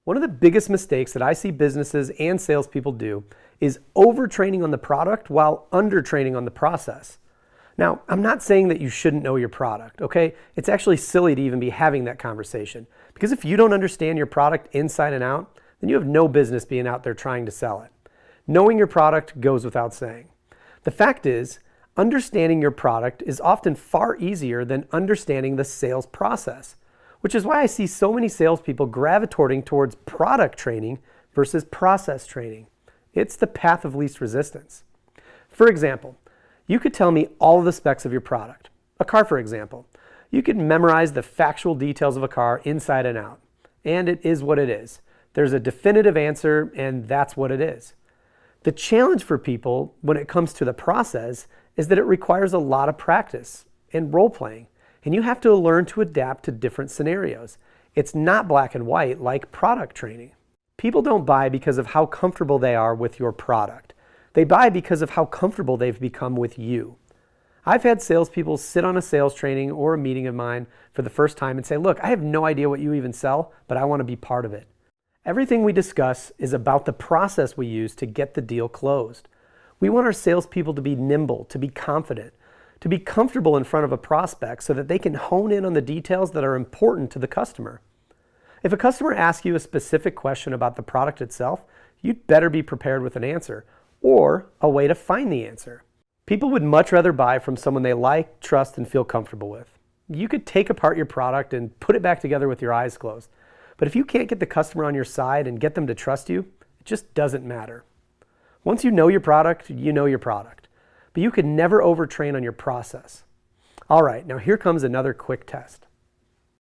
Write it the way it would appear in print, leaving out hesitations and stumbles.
One of the biggest mistakes that I see businesses and salespeople do is overtraining on the product while undertraining on the process. Now, I'm not saying that you shouldn't know your product, okay? It's actually silly to even be having that conversation, because if you don't understand your product inside and out, then you have no business being out there trying to sell it. Knowing your product goes without saying. The fact is, understanding your product is often far easier than understanding the sales process, which is why I see so many salespeople gravitating towards product training versus process training. It's the path of least resistance. For example, you could tell me all of the specs of your product. A car, for example. You could memorize the factual details of a car inside and out. And it is what it is. There's a definitive answer, and that's what it is. The challenge for people when it comes to the process is that it requires a lot of practice and role-playing. And you have to learn to adapt to different scenarios. It's not black and white like product training. People don't buy because of how comfortable they are with your product. They buy because of how comfortable they've become with you. I've had salespeople sit on a sales training or a meeting of mine for the first time and say, look, I have no idea what you even sell, but I want to be part of it. Everything we discuss is about the process we use to get the deal closed. We want our salespeople to be nimble, to be confident, to be comfortable in front of a prospect so that they can hone in on the details that are important to the customer. If a customer asks you a specific question about the product itself, you'd better be prepared with an answer or a way to find the answer. People would much rather buy from someone they like, trust, and feel comfortable with. You could take apart your product and put it back together with your eyes closed. But if you can't get the customer on your side and get them to trust you, it just doesn't matter. Once you know your product, you know your product. But you can never overtrain on your process. All right, now here comes another quick test.